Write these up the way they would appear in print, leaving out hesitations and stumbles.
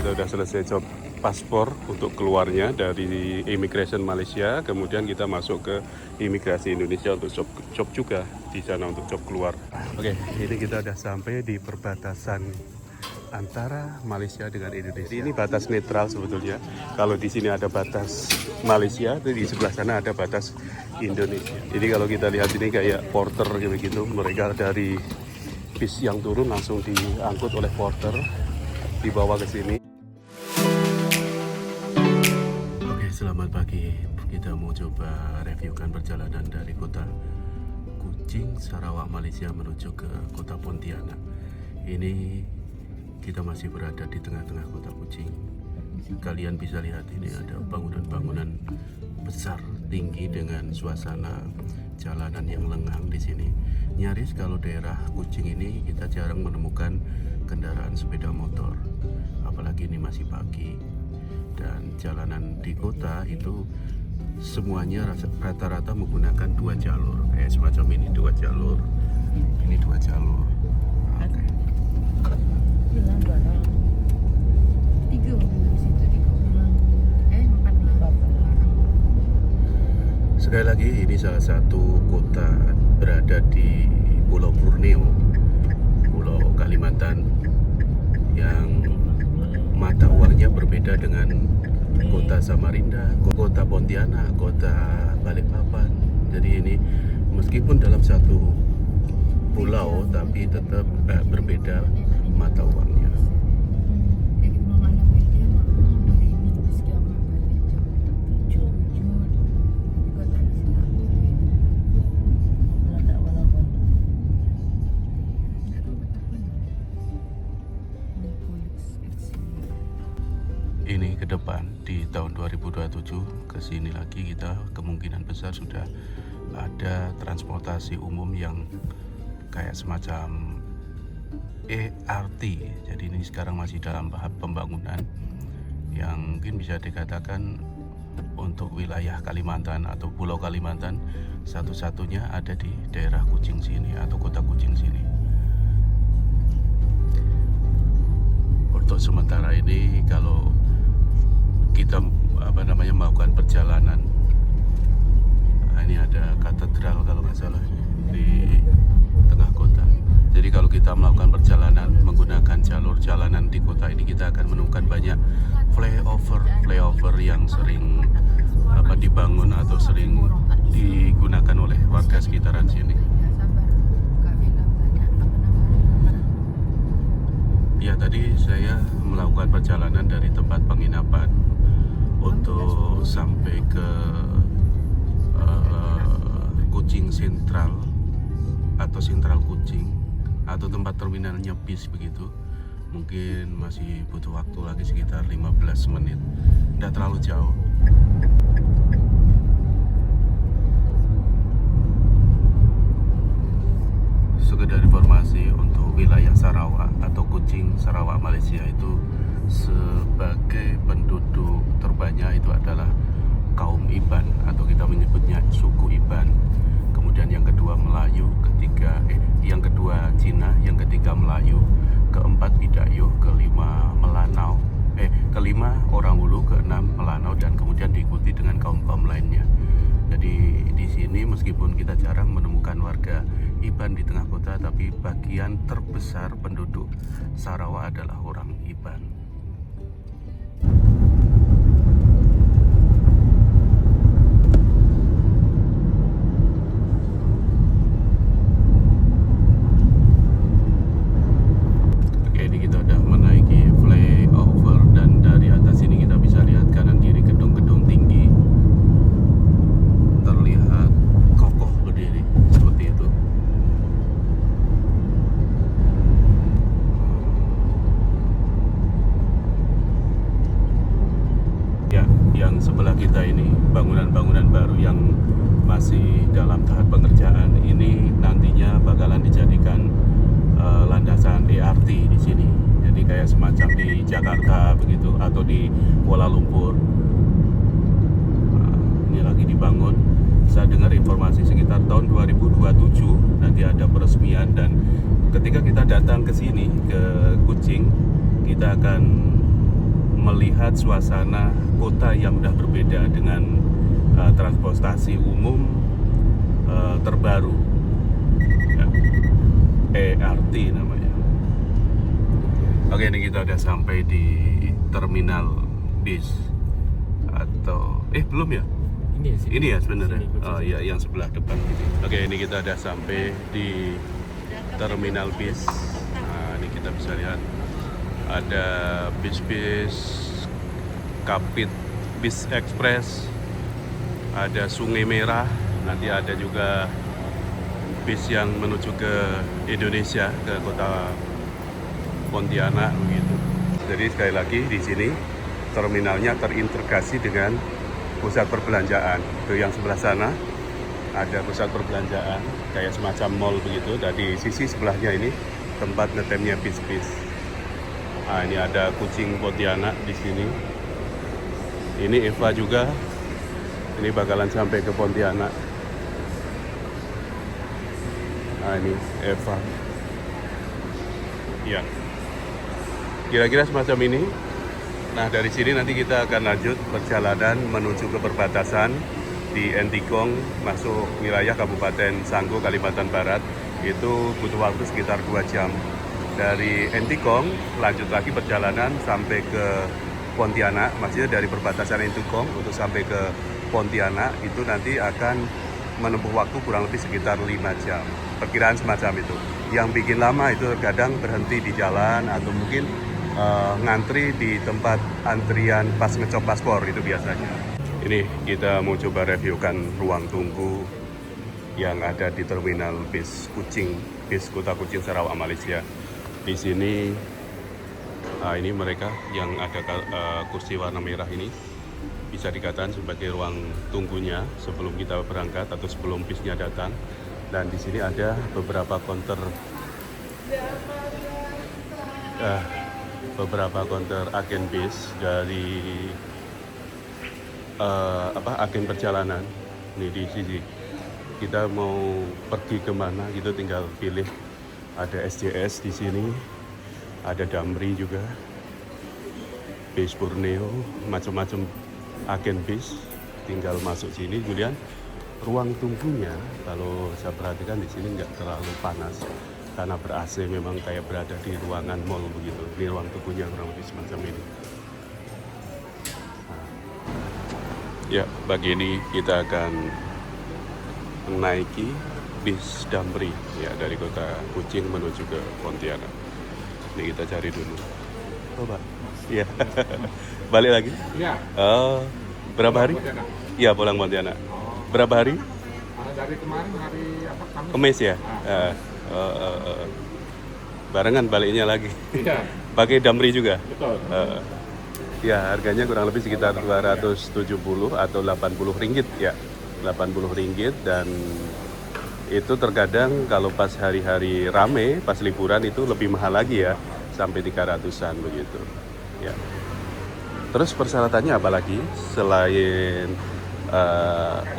kita udah selesai job paspor untuk keluarnya dari imigrasi Malaysia, kemudian kita masuk ke imigrasi Indonesia untuk job juga di sana untuk job keluar. Oke, ini kita udah sampai di perbatasan antara Malaysia dengan Indonesia. Ini batas netral sebetulnya. Kalau di sini ada batas Malaysia, di sebelah sana ada batas Indonesia. Jadi kalau kita lihat ini kayak porter gitu, mereka dari bis yang turun langsung diangkut oleh porter, dibawa ke sini. Oke, selamat pagi. Kita mau coba reviewkan perjalanan dari kota Kuching, Sarawak, Malaysia menuju ke kota Pontianak. Ini kita masih berada di tengah-tengah kota Kuching. Kalian bisa lihat ini ada bangunan-bangunan besar tinggi dengan suasana jalanan yang lengang di sini. Nyaris kalau daerah Kuching ini kita jarang menemukan kendaraan sepeda motor, apalagi ini masih pagi. Dan jalanan di kota itu semuanya rata-rata menggunakan 2 jalur, kayak semacam ini 2 jalur, ini 2 jalur. Oke. Sekali lagi, ini salah satu kota berada di Pulau Borneo, Pulau Kalimantan, yang mata uangnya berbeda dengan kota Samarinda, kota Pontianak, kota Balikpapan. Jadi ini meskipun dalam satu pulau tapi tetap berbeda mata uangnya. Ini ke depan di tahun 2027 ke sini lagi kita kemungkinan besar sudah ada transportasi umum yang kayak semacam ERT. Jadi ini sekarang masih dalam tahap pembangunan yang mungkin bisa dikatakan untuk wilayah Kalimantan atau Pulau Kalimantan satu-satunya ada di daerah Kuching sini atau kota Kuching sini. Untuk sementara ini kalau kita melakukan perjalanan, nah, ini ada katedral kalau nggak salah di tengah kota. Jadi kalau kita melakukan perjalanan menggunakan jalur jalanan di kota ini, kita akan menemukan banyak flyover yang sering dibangun atau sering digunakan oleh warga sekitaran sini. Ya, tadi saya melakukan perjalanan dari tempat penginapan untuk sampai ke Kuching Sentral atau Sentral Kuching atau tempat terminalnya bis begitu. Mungkin masih butuh waktu lagi sekitar 15 menit. Tidak terlalu jauh. Sekedar informasi untuk wilayah Sarawak atau Kuching, Sarawak, Malaysia itu sebagai penduduk terbanyak itu adalah kaum Iban atau kita menyebutnya suku Iban. Kemudian yang kedua Melayu, yang kedua Cina, yang ketiga Melayu, keempat Bidayuh, kelima Melanau, kelima Orang Ulu, keenam Melanau, dan kemudian diikuti dengan kaum-kaum lainnya. Jadi di sini meskipun kita jarang menemukan warga Iban di tengah kota, tapi bagian terbesar penduduk Sarawak adalah orang Iban. Oke, ini kita udah menaiki flyover dan dari atas ini kita bisa lihat kanan kiri gedung-gedung tinggi. Terlihat kokoh berdiri seperti itu. Ya, yang sebelah kita ini bangunan-bangunan baru yang masih dalam tahap pengerjaan ini nantinya bakalan dijadikan landasan ERT di sini. Jadi kayak semacam di Jakarta begitu atau di Kuala Lumpur. Nah, ini lagi dibangun. Saya dengar informasi sekitar tahun 2027 nanti ada peresmian, dan ketika kita datang ke sini ke Kuching, kita akan melihat suasana kota yang udah berbeda dengan transportasi umum terbaru, ya, ERT namanya. Oke, ini kita udah sampai di terminal bis atau belum ya? Ini ya sebenarnya. Oh ya, yang sebelah depan ini. Oke, ini kita udah sampai di terminal bis. Nah, ini kita bisa lihat ada bis-bis Kapit, bis ekspres, ada Sungai Merah, nanti ada juga bis yang menuju ke Indonesia, ke kota Pontianak begitu. Jadi sekali lagi di sini terminalnya terintegrasi dengan pusat perbelanjaan. Itu yang sebelah sana ada pusat perbelanjaan kayak semacam mall begitu. Dan di sisi sebelahnya ini tempat ngetemnya bis-bis. Nah, ini ada kucing Pontianak di sini. Ini Eva juga. Ini bakalan sampai ke Pontianak. Nah, ini Eva. Ya. Kira-kira semacam ini. Nah, dari sini nanti kita akan lanjut perjalanan menuju ke perbatasan di Entikong, masuk wilayah Kabupaten Sanggo, Kalimantan Barat. Itu butuh waktu sekitar 2 jam. Dari Entikong, lanjut lagi perjalanan sampai ke Pontianak. Maksudnya dari perbatasan Entikong untuk sampai ke Pontianak, itu nanti akan menempuh waktu kurang lebih sekitar 5 jam. Perkiraan semacam itu. Yang bikin lama itu kadang berhenti di jalan atau mungkin ngantri di tempat antrian pas ngecop paspor, itu biasanya. Ini kita mau coba reviewkan ruang tunggu yang ada di terminal bis Kucing, bis Kota Kucing Sarawak, Malaysia. Di sini, ini mereka yang ada kursi warna merah ini bisa dikatakan sebagai ruang tunggunya sebelum kita berangkat atau sebelum bisnya datang. Dan di sini ada beberapa counter agen bis dari agen perjalanan. Nih di sini kita mau pergi kemana gitu tinggal pilih. Ada SJS di sini, ada Damri juga, bis Borneo, macam-macam agen bis. Tinggal masuk sini, Julian. Ruang tunggunya kalau saya perhatikan di sini nggak terlalu panas karena ber-AC, memang kayak berada di ruangan mall begitu. Ini ruang tunggunya kurang lebih semacam ini. Nah, ya, pagi ini kita akan menaiki bis Damri ya dari kota Kucing menuju ke Pontianak. Ini kita cari dulu. Oh, Pak. Iya. Balik lagi? Iya. Oh, berapa hari? Iya, pulang Pontianak. Berapa hari? Dari kemarin hari apa? Kamis ya? Barengan baliknya lagi. Iya. Pakai Damri juga? Betul. Ya, harganya kurang lebih sekitar 270 atau 80 ringgit ya. 80 ringgit, dan itu terkadang kalau pas hari-hari rame, pas liburan itu lebih mahal lagi ya, sampai 300-an begitu. Ya. Terus persyaratannya apa lagi selain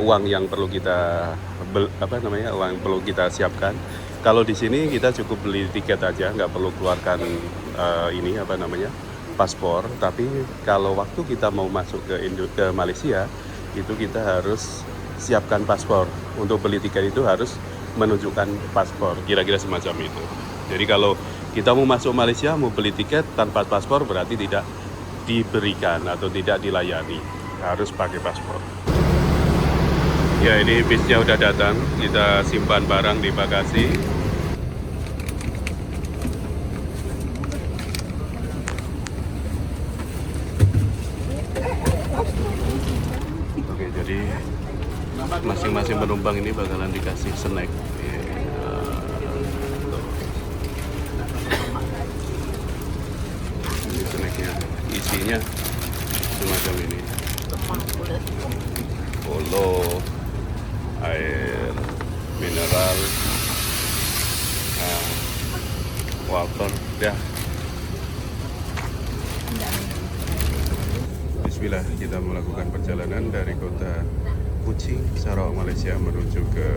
uang yang perlu kita uang yang perlu kita siapkan? Kalau di sini kita cukup beli tiket aja, nggak perlu keluarkan paspor. Tapi kalau waktu kita mau masuk ke Malaysia, itu kita harus siapkan paspor. Untuk beli tiket itu harus menunjukkan paspor, kira-kira semacam itu. Jadi kalau kita mau masuk Malaysia, mau beli tiket tanpa paspor, berarti tidak diberikan atau tidak dilayani, harus pakai paspor. Ya, ini bisnya udah datang, kita simpan barang di bagasi. Oke, jadi masing-masing penumpang ini bakalan dikasih snack. Ini snacknya, isinya semacam ini. Polo, air mineral, wafer, ya. Bismillah, kita melakukan perjalanan dari kota Kucing, Sarawak, Malaysia menuju ke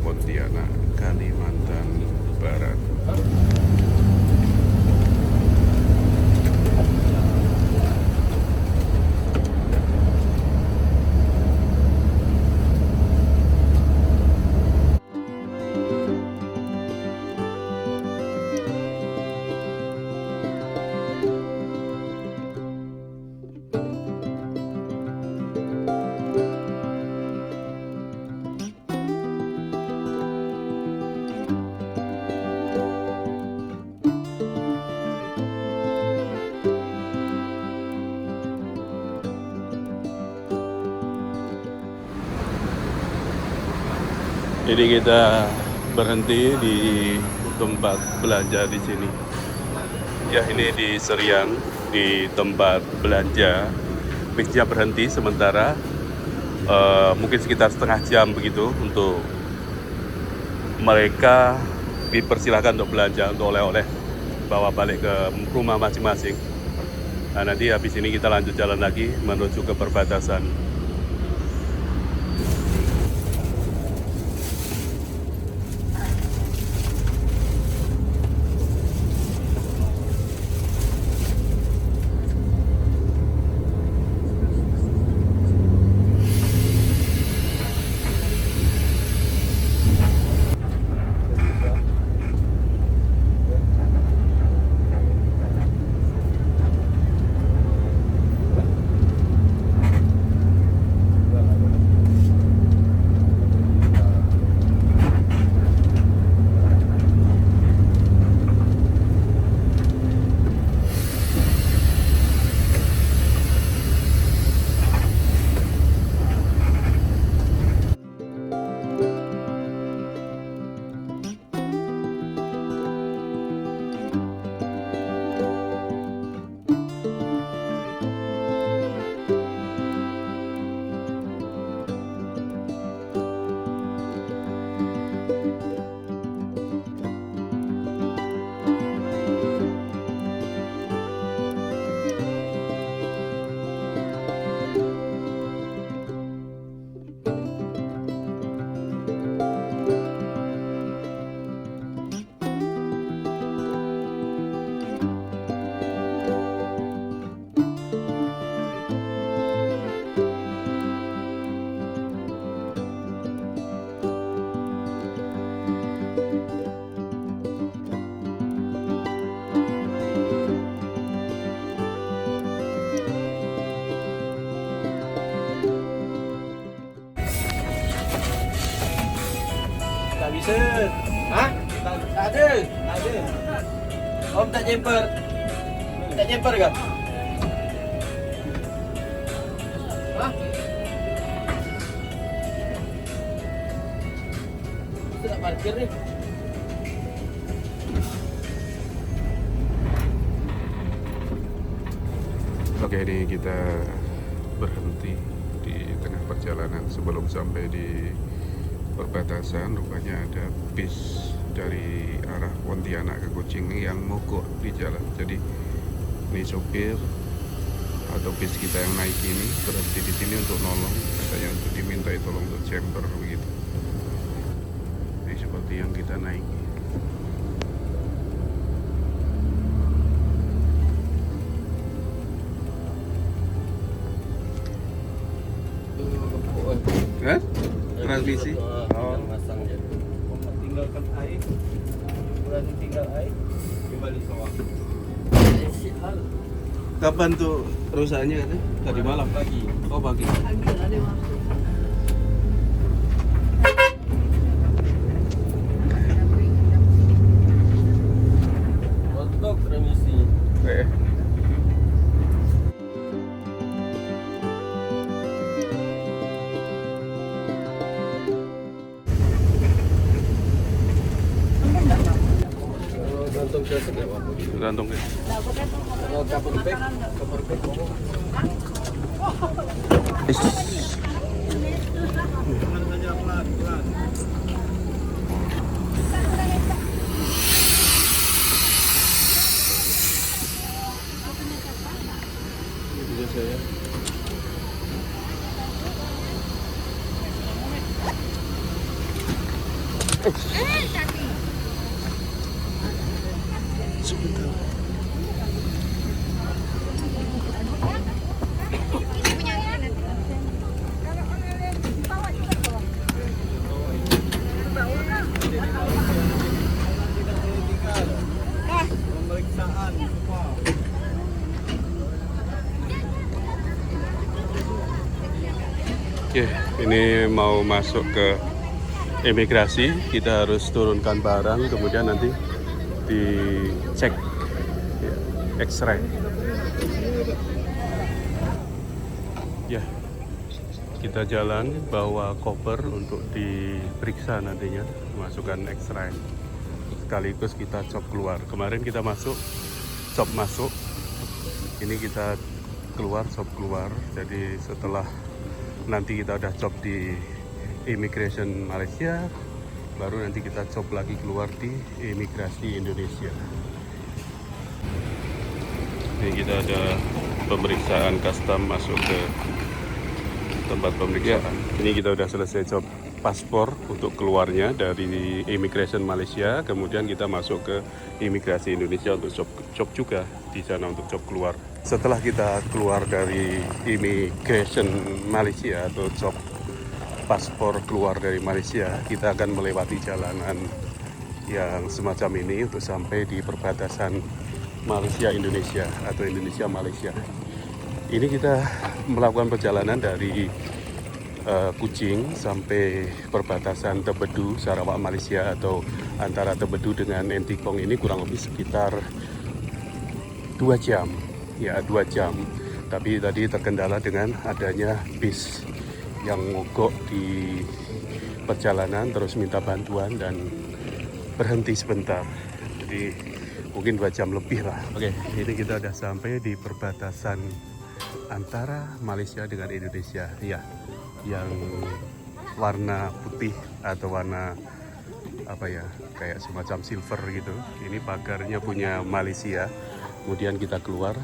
Pontianak, Kalimantan Barat. Ini kita berhenti di tempat belanja di sini. Ya, ini di Serian, di tempat belanja. Bisnya berhenti sementara, mungkin sekitar setengah jam begitu, untuk mereka dipersilahkan untuk belanja, untuk oleh-oleh bawa balik ke rumah masing-masing. Nah, nanti habis ini kita lanjut jalan lagi menuju ke perbatasan. Tak bisa. Hah? Tak ada. Tak ada. Om tak jumper. Tak jumper ke? Hah? Kita nak parkir ni. Oke, ini kita berhenti di tengah perjalanan sebelum sampai di perbatasan. Rupanya ada bis dari arah Pontianak ke Kucing yang mogok di jalan. Jadi ini sopir atau bis kita yang naik ini berhenti di sini untuk nolong, katanya untuk dimintai tolong untuk jumper begitu. Ini seperti yang kita naik. Hah? Transmisi? Oh. Masang je. Tinggalkan air. Berani tinggal air. Kembali sawah. Kapan tuh rusaknya? Tadi malam? Pagi. Oh, pagi. Rontok remisi. Gantung sesek ya, Pak. Gantung ya. Kalau cover bag Sebentar. pemeriksaan semua. Oke, ini mau masuk ke imigrasi, kita harus turunkan barang, kemudian nanti dicek ya, X-ray. Ya, Kita jalan bawa koper untuk diperiksa nantinya, masukkan X-ray. Sekaligus kita cop keluar. Kemarin kita masuk, cop masuk. Ini kita keluar, cop keluar. Jadi setelah nanti kita udah cop di Immigration Malaysia, baru nanti kita cop lagi keluar di Imigrasi Indonesia. Ini kita ada pemeriksaan custom masuk ke tempat pemeriksaan. Ini kita udah selesai cop paspor untuk keluarnya dari Immigration Malaysia. Kemudian kita masuk ke Imigrasi Indonesia untuk cop juga di sana untuk cop keluar. Setelah kita keluar dari Immigration Malaysia atau cop paspor keluar dari Malaysia, kita akan melewati jalanan yang semacam ini untuk sampai di perbatasan Malaysia-Indonesia atau Indonesia-Malaysia. Ini kita melakukan perjalanan dari Kuching sampai perbatasan Tebedu, Sarawak, Malaysia, atau antara Tebedu dengan Entikong ini kurang lebih sekitar 2 jam. Ya, 2 jam. Tapi tadi terkendala dengan adanya bis yang mogok di perjalanan, terus minta bantuan dan berhenti sebentar. Jadi mungkin 2 jam lebih lah. Oke, ini kita udah sampai di perbatasan antara Malaysia dengan Indonesia. Ya, yang warna putih atau warna apa ya, kayak semacam silver gitu. Ini pagarnya punya Malaysia. Kemudian kita keluar,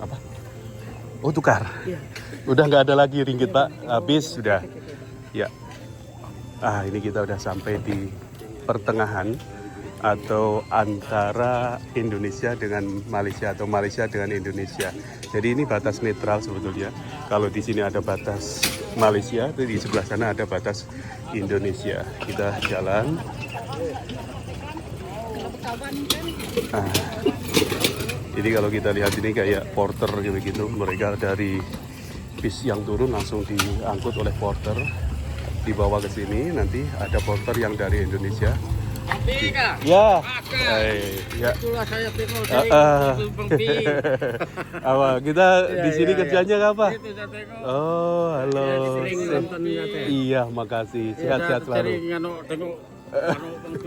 apa? Oh, tukar. Ya. Udah nggak ada lagi ringgit, Pak. Habis sudah. Ya. Ini kita udah sampai di pertengahan atau antara Indonesia dengan Malaysia atau Malaysia dengan Indonesia. Jadi ini batas netral sebetulnya. Kalau di sini ada batas Malaysia, di sebelah sana ada batas Indonesia. Kita jalan. Jadi kalau kita lihat ini kayak porter begitu, mereka dari bis yang turun langsung diangkut oleh porter, dibawa ke sini. Nanti ada porter yang dari Indonesia. Ya, ya. Itulah saya tengok Awal kita di sini ya, kerjanya apa? Itu saya tengok. Oh, halo. Sering nonton ya, Teh. Iya, makasih. Sehat-sehat selalu. Sering tengok TV.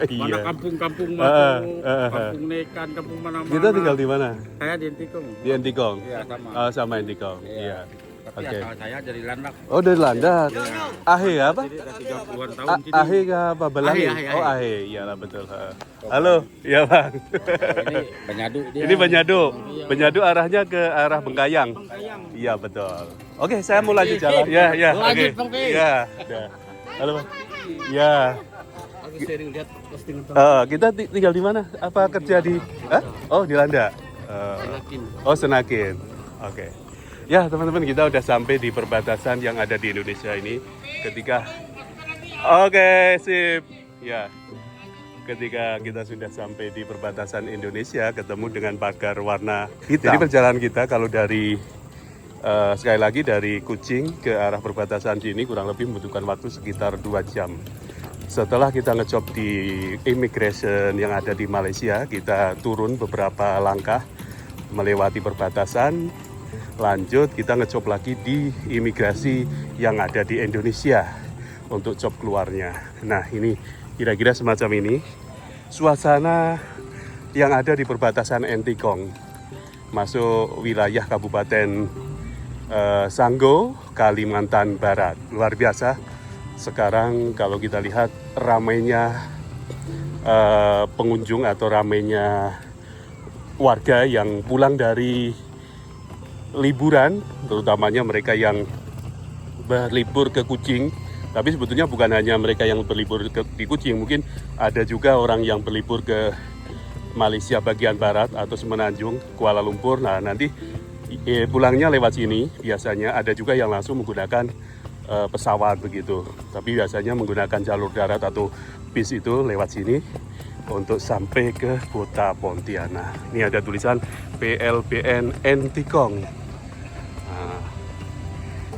Iya. Mana kampung-kampung kampung Nekan, kampung mana-mana. Kita tinggal di mana? Saya di Entikong. Di Entikong. Iya, sama. Oh, sama Entikong. Iya. Tapi Oke. asal saya dari Landak. Oh, dari Landak. Ahe apa? Jadi udah 30-an tahun sini. Ahe apa Belangi? Ahe. Oh, Ahe. Iyalah betul. Halo, iya Bang. Ini Banyadu dia. Ini Banyadu. Banyadu arahnya ke arah Bengkayang. Iya, betul. Oke, saya mau lanjut jalan. Ya, ya. Oke. Lanjut, Bang Pi. Ya, udah. Halo, Bang. Ya. Aku sering lihat postingan Kita tinggal di mana? Apa kerja di? Oh, di Landak. Senakin. Oh, Senakin. Oke. Ya, teman-teman, kita udah sampai di perbatasan yang ada di Indonesia ini. Oke, sip. Ya. Ketika kita sudah sampai di perbatasan Indonesia, ketemu dengan pagar warna hitam. Jadi perjalanan kita kalau dari sekali lagi dari Kuching ke arah perbatasan sini kurang lebih membutuhkan waktu sekitar 2 jam. Setelah kita ngecop di Immigration yang ada di Malaysia, kita turun beberapa langkah melewati perbatasan. Lanjut kita ngecop lagi di imigrasi yang ada di Indonesia untuk cop keluarnya. Nah, ini kira-kira semacam ini suasana yang ada di perbatasan Entikong masuk wilayah Kabupaten Sanggo, Kalimantan Barat. Luar biasa. Sekarang kalau kita lihat ramainya pengunjung atau ramainya warga yang pulang dari liburan, terutamanya mereka yang berlibur ke Kuching. Tapi sebetulnya bukan hanya mereka yang berlibur di Kuching, mungkin ada juga orang yang berlibur ke Malaysia bagian barat atau Semenanjung, Kuala Lumpur. Nah, nanti pulangnya lewat sini. Biasanya ada juga yang langsung menggunakan pesawat begitu. Tapi biasanya menggunakan jalur darat atau bis itu lewat sini untuk sampai ke kota Pontianak. Ini ada tulisan PLBN Entikong.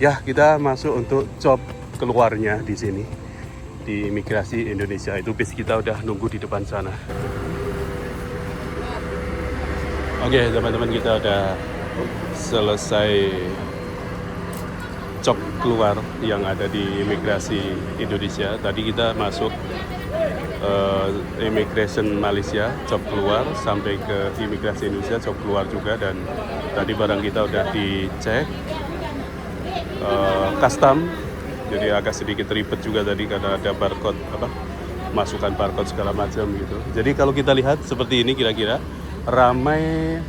Ya, kita masuk untuk cop keluarnya di sini di Imigrasi Indonesia. Itu bis kita udah nunggu di depan sana. Oke, teman-teman, kita udah selesai cop keluar yang ada di imigrasi Indonesia. Tadi kita masuk immigration Malaysia, cop keluar, sampai ke imigrasi Indonesia, cop keluar juga. Dan tadi barang kita udah dicek custom, jadi agak sedikit ribet juga tadi karena ada barcode masukkan barcode segala macam gitu. Jadi kalau kita lihat seperti ini, kira-kira ramai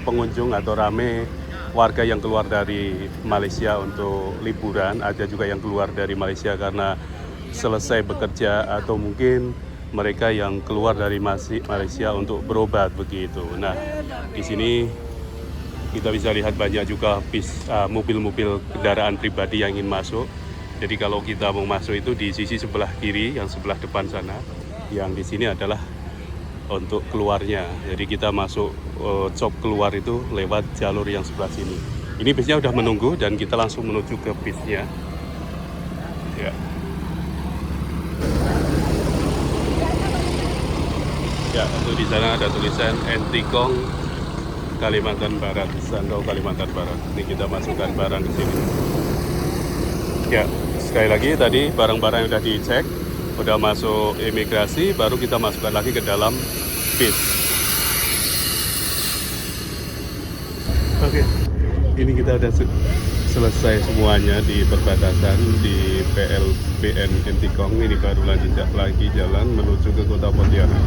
pengunjung atau ramai warga yang keluar dari Malaysia untuk liburan. Ada juga yang keluar dari Malaysia karena selesai bekerja, atau mungkin mereka yang keluar dari Malaysia untuk berobat begitu. Nah, di sini kita bisa lihat banyak juga mobil-mobil kendaraan pribadi yang ingin masuk. Jadi kalau kita mau masuk itu di sisi sebelah kiri, yang sebelah depan sana. Yang di sini adalah untuk keluarnya. Jadi kita masuk cop keluar itu lewat jalur yang sebelah sini. Ini bisnya udah menunggu dan kita langsung menuju ke bisnya. Ya. Ya, untuk di sana ada tulisan Entikong, Kalimantan Barat, Sandaun, Kalimantan Barat. Ini kita masukkan barang ke sini. Ya, sekali lagi tadi barang-barang yang udah dicek, udah masuk imigrasi, baru kita masukkan lagi ke dalam bis. Oke, ini kita udah selesai semuanya di perbatasan di PLBN Entikong. Ini baru lagi jalan menuju ke kota Pontianak.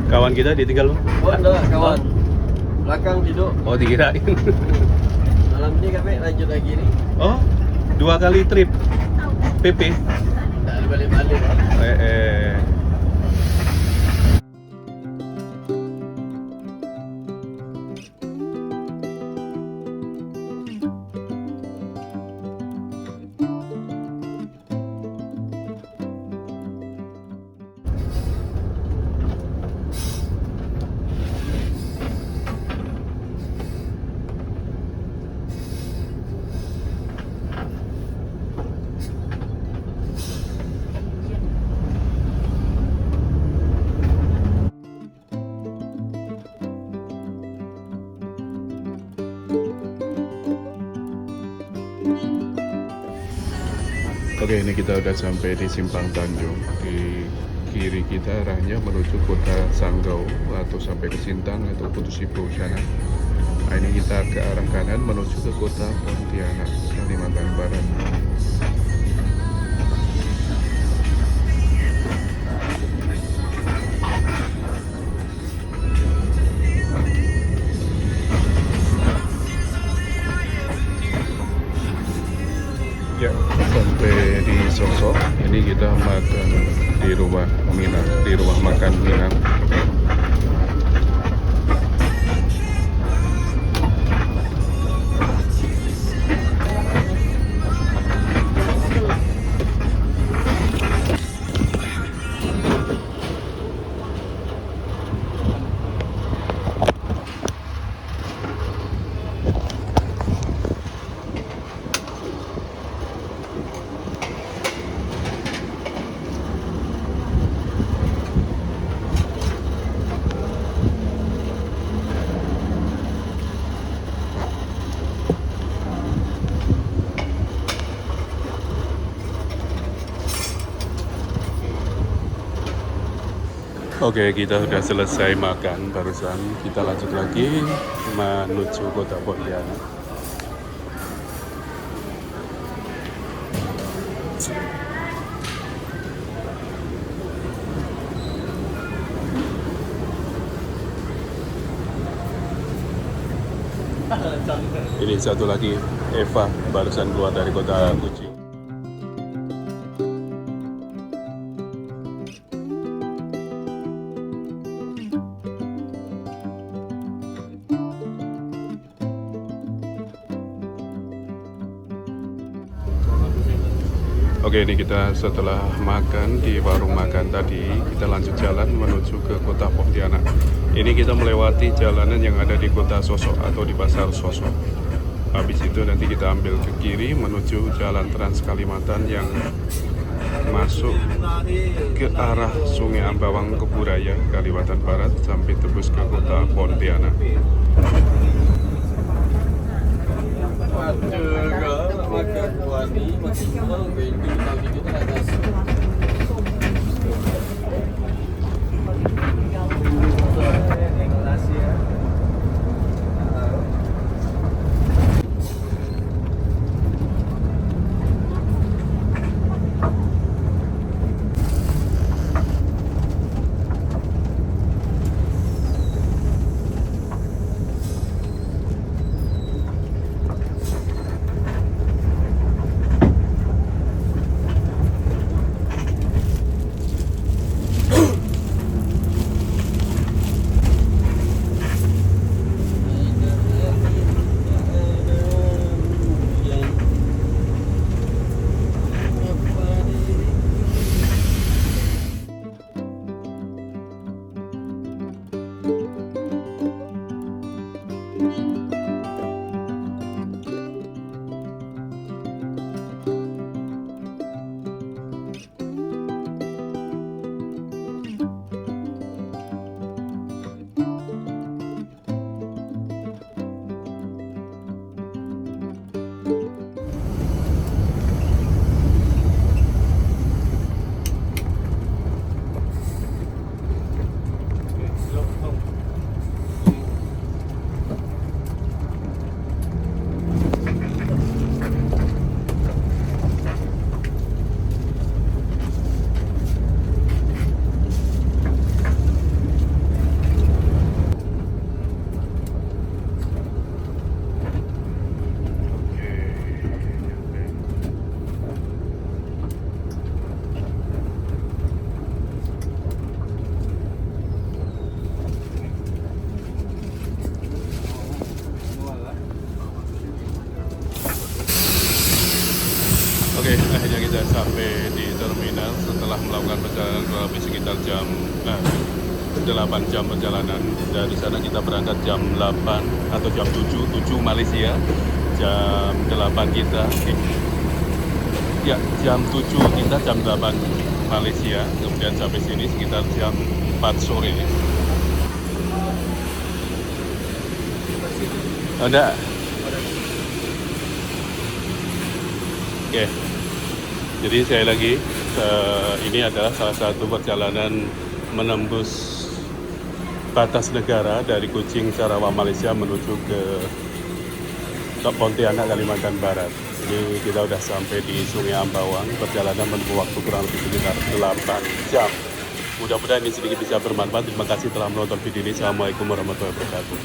Kawan kita ditinggal, Bang? Oh, enggak, kawan. Belakang tidur. Oh, dikirain. Malam ini kami lanjut lagi nih. Oh, 2 kali trip PP. Tak balik-balik. Oke, ini kita udah sampai di Simpang Tanjung. Di kiri kita arahnya menuju kota Sanggau atau sampai ke Sintang atau Putus Ibu sana. Nah, ini kita ke arah kanan menuju ke kota Pontianak, Kalimantan Barat. Ya, sampai di Sosok. Ini kita makan di rumah Minang, di rumah makan Minang. Oke, kita sudah selesai makan barusan. Kita lanjut lagi menuju kota Pontianak. Ini satu lagi, Eva, barusan keluar dari kota Kucing. Oke, ini kita setelah makan di warung makan tadi, kita lanjut jalan menuju ke kota Pontianak. Ini kita melewati jalanan yang ada di kota Sosok atau di pasar Sosok. Habis itu nanti kita ambil ke kiri menuju Jalan Trans Kalimantan yang masuk ke arah Sungai Ambawang Keburaya, Kalimantan Barat sampai tembus ke kota Pontianak. Oke, akhirnya kita sampai di terminal setelah melakukan perjalanan kurang lebih sekitar jam 8 jam perjalanan. Dari sana kita berangkat jam 8 atau jam 7 Malaysia, jam 8 kita, jam 7 kita, jam 8 Malaysia, kemudian sampai sini sekitar jam 4 sore. Ada? Oke. Jadi sekali lagi, ini adalah salah satu perjalanan menembus batas negara dari Kuching, Sarawak, Malaysia menuju ke Pontianak, Kalimantan Barat. Ini kita sudah sampai di Sungai Ambawang, perjalanan menempuh waktu kurang lebih sekitar 8 jam. Mudah-mudahan ini sedikit bisa bermanfaat. Terima kasih telah menonton video ini. Assalamualaikum warahmatullahi wabarakatuh.